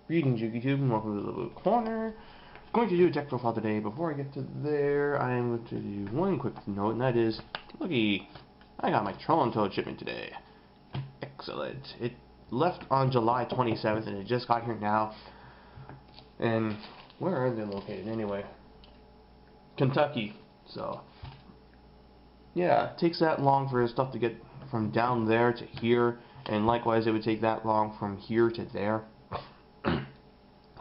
Greetings, YouTube, and welcome to the Little Corner. I'm going to do a deck profile today. Before I get to there, I am going to do one quick note, and that is, looky, I got my Trolling Toad shipment today. Excellent. It left on July 27th, and it just got here now. And where are they located anyway? Kentucky. So, yeah, it takes that long for stuff to get from down there to here, and likewise, it would take that long from here to there.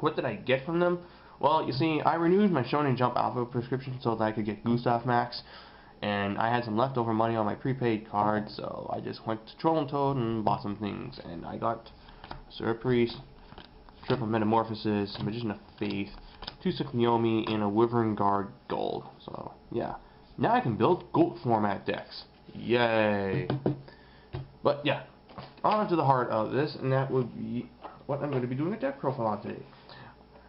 What did I get from them? Well, you see, I renewed my Shonen Jump Alpha prescription so that I could get Gustav Max, and I had some leftover money on my prepaid card, so I just went to Trolling Toad and bought some things, and I got Surprise, Triple Metamorphosis, Magician of Faith, 2 Suknomi, and a Wyvern Guard Gold. So, yeah. Now I can build Goat format decks. Yay! But, yeah. On to the heart of this, and that would be what I'm going to be doing a deck profile on today.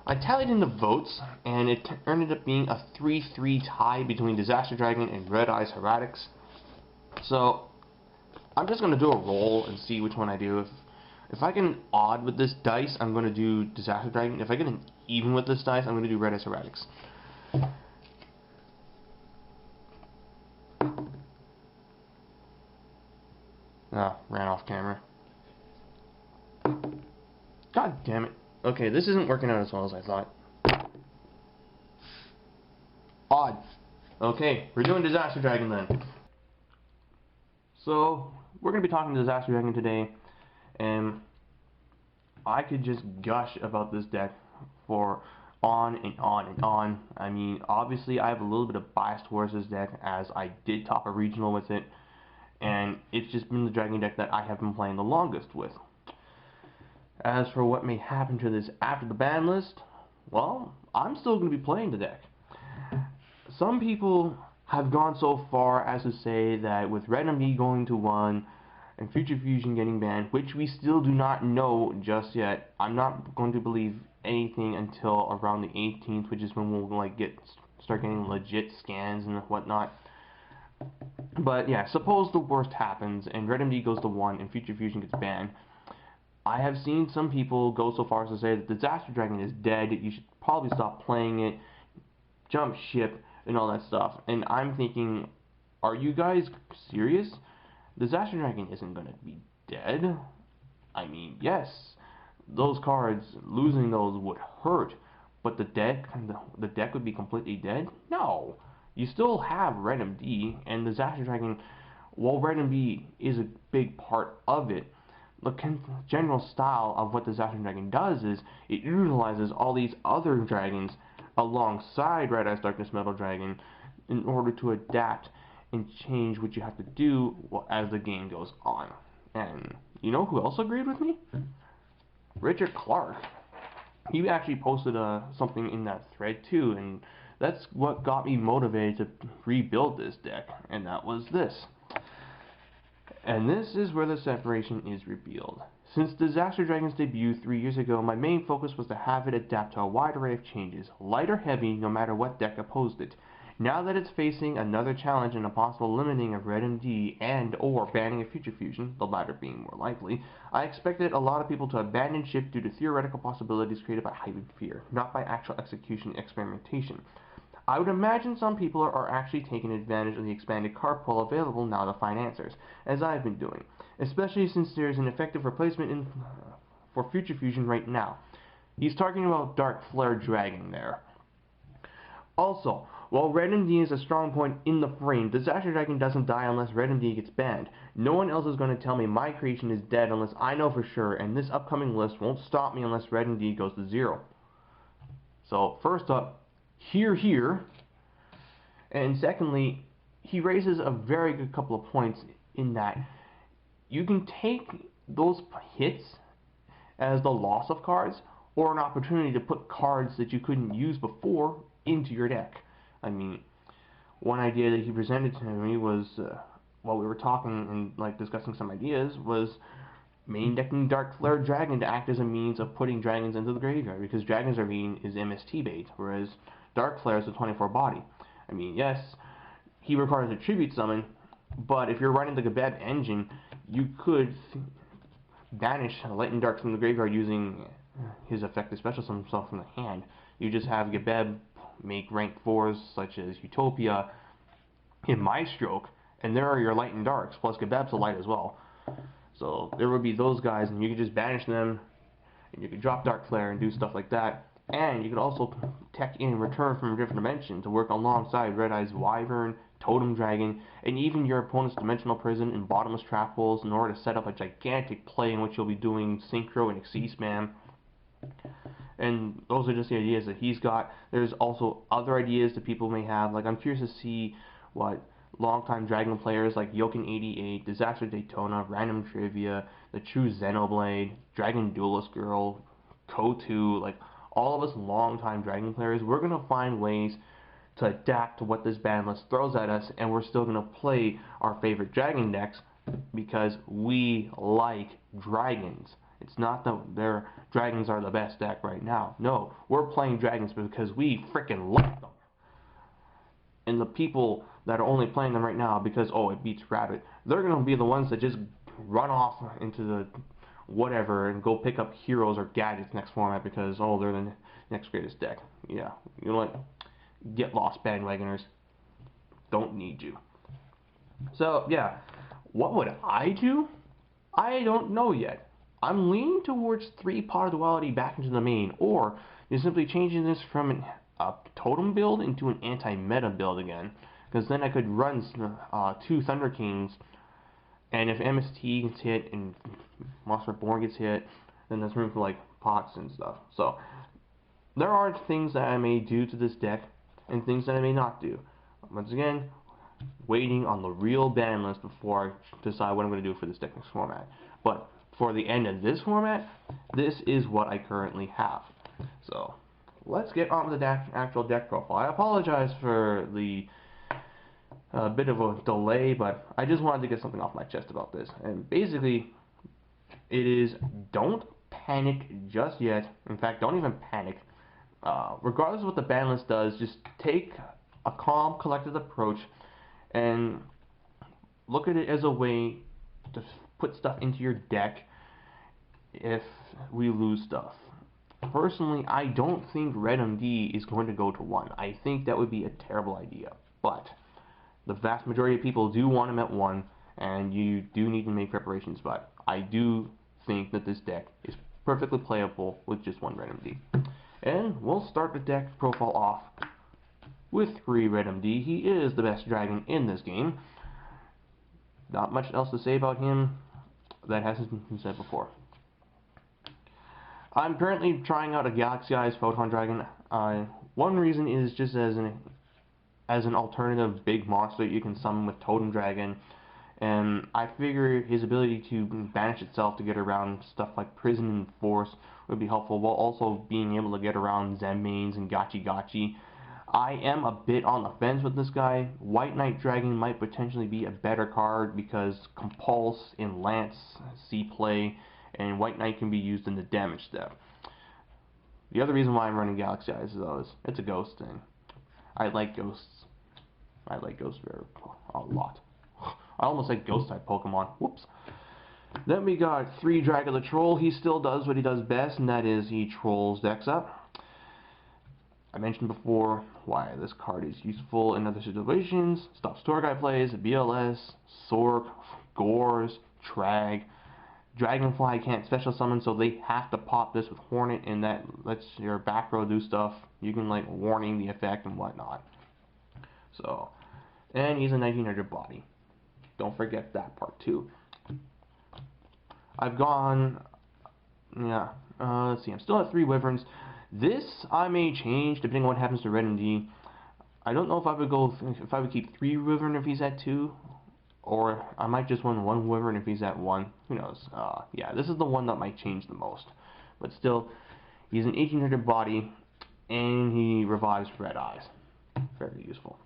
I tallied in the votes, and it ended up being a 3-3 tie between Disaster Dragon and Red Eyes Heretics. So, I'm just going to do a roll and see which one I do. If I get an odd with this dice, I'm going to do Disaster Dragon. If I get an even with this dice, I'm going to do Red Eyes Heretics. Ah, ran off camera. God damn it. Okay, this isn't working out as well as I thought. Odd. Okay, we're doing Disaster Dragon then. So, we're going to be talking Disaster Dragon today, and I could just gush about this deck for on and on and on. I mean, obviously I have a little bit of bias towards this deck as I did top a regional with it, and it's just been the Dragon deck that I have been playing the longest with. As for what may happen to this after the ban list, well, I'm still going to be playing the deck. Some people have gone so far as to say that with Red MD going to 1 and Future Fusion getting banned, which we still do not know just yet, I'm not going to believe anything until around the 18th, which is when we'll start getting legit scans and whatnot. But yeah, suppose the worst happens and Red MD goes to 1 and Future Fusion gets banned. I have seen some people go so far as to say that Disaster Dragon is dead, you should probably stop playing it, jump ship, and all that stuff. And I'm thinking, are you guys serious? Disaster Dragon isn't going to be dead. I mean, yes, those cards, losing those would hurt, but the deck would be completely dead? No. You still have Red MD, and Disaster Dragon, while Red MD is a big part of it, the general style of what Disaster Dragon does is it utilizes all these other dragons alongside Red Eyes Darkness Metal Dragon in order to adapt and change what you have to do as the game goes on. And you know who else agreed with me? Richard Clark. He actually posted something in that thread too, and that's what got me motivated to rebuild this deck, and that was this. And this is where the separation is revealed. Since Disaster Dragon's debut 3 years ago, my main focus was to have it adapt to a wide array of changes, light or heavy, no matter what deck opposed it. Now that it's facing another challenge and a possible limiting of Red MD and or banning of Future Fusion, the latter being more likely, I expected a lot of people to abandon ship due to theoretical possibilities created by hype and fear, not by actual execution and experimentation. I would imagine some people are actually taking advantage of the expanded card pool available now to find answers, as I've been doing, especially since there is an effective replacement for Future Fusion right now. He's talking about Dark Flare Dragon there. Also, while Red MD is a strong point in the frame, Disaster Dragon doesn't die unless Red MD gets banned. No one else is going to tell me my creation is dead unless I know for sure, and this upcoming list won't stop me unless Red MD goes to 0. So, first up, here, and secondly, he raises a very good couple of points in that you can take those hits as the loss of cards or an opportunity to put cards that you couldn't use before into your deck. I mean, one idea that he presented to me was, while we were talking and discussing some ideas, was main decking Dark Flare Dragon to act as a means of putting dragons into the graveyard, because Dragon's Arena is MST bait, whereas Dark Flare is a 24 body. I mean, yes, he requires a tribute summon, but if you're running the Gebeb engine, you could banish Lightning Darks from the graveyard using his effective special summon himself from the hand. You just have Gebeb make rank 4s such as Utopia in my stroke, and there are your Lightning Darks, plus Gebeb's a light as well. So there would be those guys, and you could just banish them, and you could drop Dark Flare and do stuff like that. And you could also tech in return from a different dimension to work alongside Red Eye's Wyvern, Totem Dragon, and even your opponent's Dimensional Prison and Bottomless Trap Holes in order to set up a gigantic play in which you'll be doing Synchro and Xyz Spam. And those are just the ideas that he's got. There's also other ideas that people may have. Like, I'm curious to see what longtime Dragon players like Yokin88, Disaster Daytona, Random Trivia, the True Xenoblade, Dragon Duelist Girl, Koa'ki, like all of us longtime Dragon players, we're going to find ways to adapt to what this ban list throws at us, and we're still going to play our favorite Dragon decks because we like dragons. It's not that their dragons are the best deck right now. No, we're playing dragons because we freaking like them. And the people that are only playing them right now because, oh, it beats Rabbit, they're going to be the ones that just run off into the whatever and go pick up heroes or gadgets next format because, oh, they're the next greatest deck. Yeah, you know what? Get lost, bandwagoners. Don't need you. So, yeah, what would I do? I don't know yet. I'm leaning towards 3-Pot Duality back into the main, or you're simply changing this from a totem build into an anti-meta build again, because then I could run 2 Thunder Kings, and if MST gets hit and Monster Reborn gets hit, then there's room for like pots and stuff. So there are things that I may do to this deck and things that I may not do. Once again, waiting on the real ban list before I decide what I'm going to do for this deck next format. But for the end of this format, this is what I currently have. So let's get on with the actual deck profile. I apologize for the bit of a delay, but I just wanted to get something off my chest about this. And basically, it is don't panic just yet. In fact, don't even panic. Regardless of what the ban list does, just take a calm, collected approach and look at it as a way to put stuff into your deck if we lose stuff. Personally, I don't think Red MD is going to go to 1. I think that would be a terrible idea. But the vast majority of people do want him at 1, and you do need to make preparations. But I do think that this deck is perfectly playable with just 1 Red MD. And we'll start the deck profile off with 3 Red MD. He is the best dragon in this game. Not much else to say about him that hasn't been said before. I'm currently trying out a Galaxy Eyes Photon Dragon. One reason is just as an alternative big monster you can summon with Totem Dragon, and I figure his ability to banish itself to get around stuff like Prison and Force would be helpful, while also being able to get around Zenmaines and Gachi. I am a bit on the fence with this guy. White Knight Dragon might potentially be a better card because Compulse in Lance see play, and White Knight can be used in the damage step. The other reason why I'm running Galaxy Eyes though is it's a ghost thing. I like ghosts. I like ghosts a lot. I almost said ghost type Pokemon. Whoops. Then we got 3 Dragon the Troll. He still does what he does best, and that is he trolls decks up. I mentioned before why this card is useful in other situations. Stops tour guide plays, BLS, Sork, Gores, Trag. Dragonfly can't special summon, so they have to pop this with Hornet, and that lets your back row do stuff. You can like warning the effect and whatnot. So, and he's a 1900 body. Don't forget that part too. I've gone, yeah, let's see, I'm still at 3 Wyverns. This I may change depending on what happens to Red and D. I don't know if I would keep 3 Wyvern if he's at 2, or I might just run 1 Wyvern if he's at 1. Who knows? Yeah, this is the one that might change the most. But still, he's an 1800 body, and he revives Red Eyes. Very useful.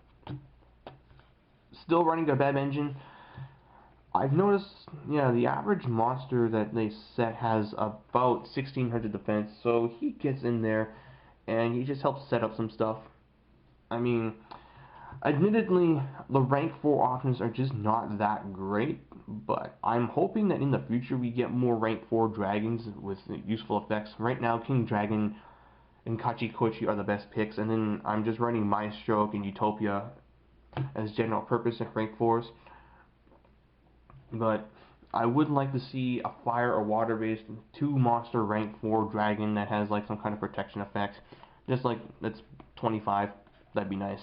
Still running the Beb engine. I've noticed, yeah, the average monster that they set has about 1600 defense, so he gets in there, and he just helps set up some stuff. I mean, Admittedly, the rank 4 options are just not that great, but I'm hoping that in the future we get more rank 4 dragons with useful effects. Right now, King Dragon and Koa'ki are the best picks, and then I'm just running Maestroke and Utopia as general purpose at rank 4s. But I would like to see a fire or water based 2 monster rank 4 dragon that has like some kind of protection effect. Just like, that's 25, that'd be nice.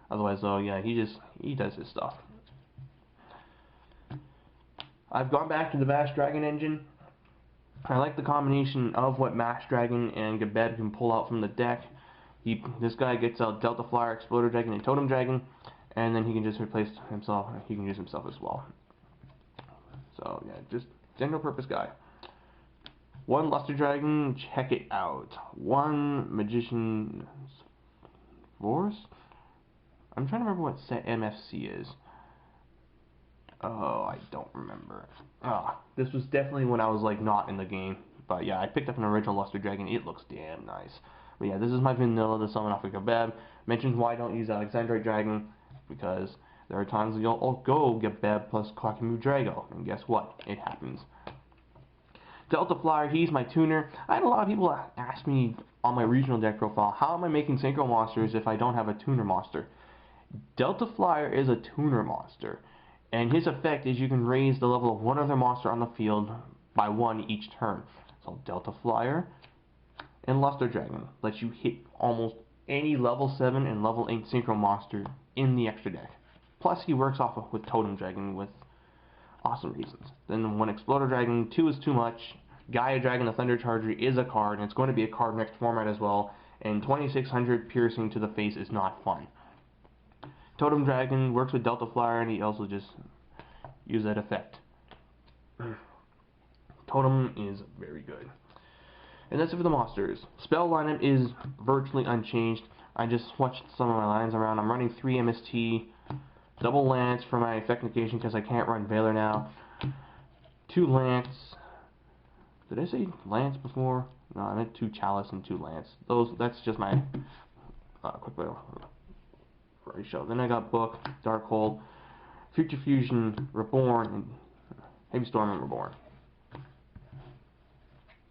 Otherwise, though, yeah, he does his stuff. I've gone back to the Mass Dragon engine. I like the combination of what Mass Dragon and Gebeb can pull out from the deck. This guy gets out Delta Flyer, Exploder Dragon, and Totem Dragon, and then he can just replace himself. He can use himself as well. So yeah, just general purpose guy. 1 Luster Dragon, check it out. 1 Magician's Force. I'm trying to remember what set MFC is. Oh, I don't remember. This was definitely when I was like not in the game. But yeah, I picked up an original Luster Dragon. It looks damn nice. But yeah, this is my vanilla, the summon off of Gebeb. Mentions why I don't use Alexandrite Dragon, because there are times you'll go Gebeb plus Koa'ki Drago, and guess what? It happens. Delta Flyer, he's my tuner. I had a lot of people ask me on my regional deck profile, how am I making synchro monsters if I don't have a tuner monster? Delta Flyer is a tuner monster, and his effect is you can raise the level of one other monster on the field by 1 each turn. So Delta Flyer and Luster Dragon lets you hit almost any level 7 and level 8 synchro monster in the extra deck. Plus he works off with Totem Dragon with awesome reasons. Then 1 Exploder Dragon, 2 is too much. Gaia Dragon, the Thunder Charger, is a card, and it's going to be a card next format as well. And 2600 piercing to the face is not fun. Totem Dragon works with Delta Flyer, and he also just uses that effect. Totem is very good. And that's it for the monsters. Spell lineup is virtually unchanged. I just switched some of my lines around. I'm running 3 MST, double Lance for my effect negation because I can't run Valor now. 2 Lance. Did I say Lance before? No, I meant 2 Chalice and 2 Lance. That's just my quick way for a show. Then I got Book, Darkhold, Future Fusion, Reborn, and Heavy Storm and Reborn.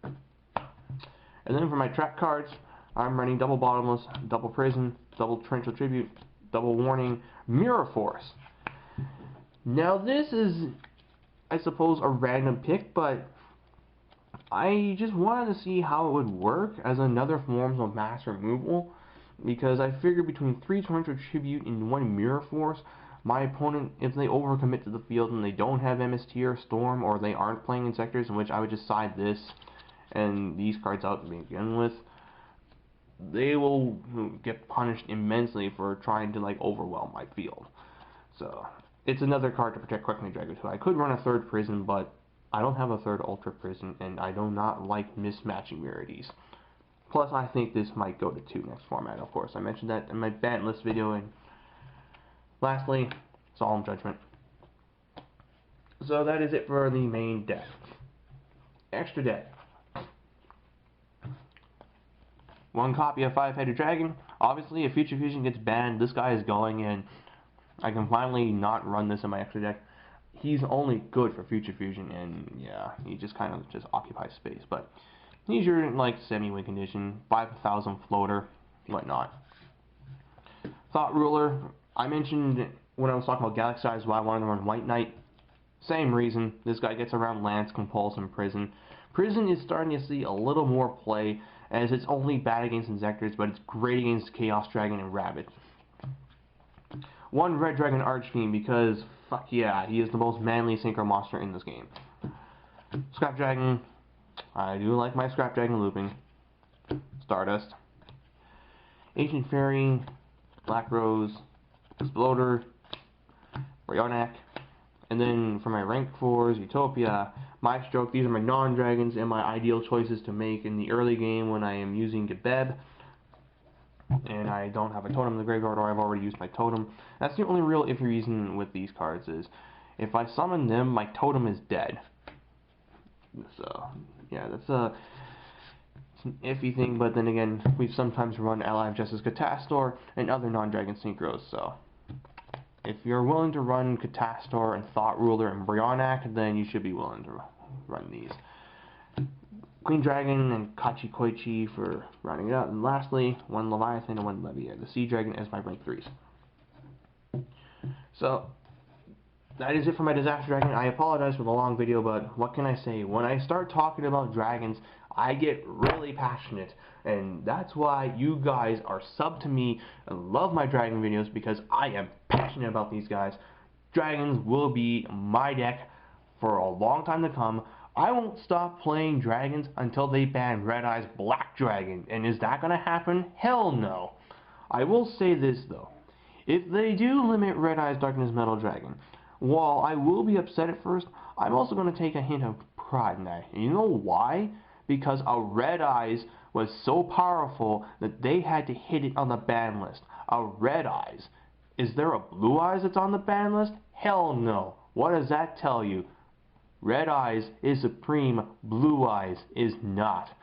And then for my trap cards, I'm running double Bottomless, double Prison, double Torrential Tribute, double Warning, Mirror Force. Now this is, I suppose, a random pick, but I just wanted to see how it would work as another form of mass removal, because I figured between 3 Torrential Tribute and 1 Mirror Force, my opponent, if they overcommit to the field and they don't have MST or Storm, or they aren't playing in sectors in which I would just side this and these cards out to begin with, they will get punished immensely for trying to like overwhelm my field. So it's another card to protect Koa'ki Drago too. I could run a 3rd Prison, but I don't have a 3rd Ultra Prison, and I do not like mismatching rarities. Plus, I think this might go to 2 next format, of course. I mentioned that in my banlist video. And lastly, Solemn Judgment. So that is it for the main deck. Extra deck. 1 copy of 5-Headed Dragon. Obviously, if Future Fusion gets banned, this guy is going, and I can finally not run this in my extra deck. He's only good for Future Fusion, and yeah, he just kind of just occupies space. But he's your like semi-win condition, 5,000 floater, whatnot. Thought Ruler. I mentioned when I was talking about Galaxy Eyes why I wanted to run White Knight. Same reason. This guy gets around Lance, Compulse, and Prison. Prison is starting to see a little more play, as it's only bad against Insectors, but it's great against Chaos Dragon and Rabbit. 1 Red Dragon Archfiend, because fuck yeah, he is the most manly synchro monster in this game. Scrap Dragon. I do like my Scrap Dragon looping. Stardust. Ancient Fairy. Black Rose. Exploder. Ryonak. And then for my rank 4s, Utopia, Maestroke. These are my non-dragons and my ideal choices to make in the early game when I am using Gebeb and I don't have a totem in the graveyard, or I've already used my totem. That's the only real iffy reason with these cards is if I summon them, my totem is dead. So yeah, that's it's an iffy thing, but then again, we sometimes run Ally of Justice Catastor and other non-dragon synchros, so if you're willing to run Catastor and Thought Ruler and Brionac, then you should be willing to run these. Queen Dragon and Koa'ki for rounding it out. And lastly, one Leviathan and one Leviair. The Sea Dragon as my rank 3s. So, that is it for my Disaster Dragon. I apologize for the long video, but what can I say? When I start talking about dragons, I get really passionate. And that's why you guys are sub to me and love my dragon videos, because I am passionate about these guys. Dragons will be my deck for a long time to come. I won't stop playing dragons until they ban Red Eye's Black Dragon. And is that going to happen? Hell no. I will say this though. If they do limit Red Eye's Darkness Metal Dragon, while I will be upset at first, I'm also going to take a hint of pride in that. And you know why? Because a Red Eyes was so powerful that they had to hit it on the ban list. A Red Eyes. Is there a Blue Eyes that's on the ban list? Hell no. What does that tell you? Red Eyes is supreme, Blue Eyes is not.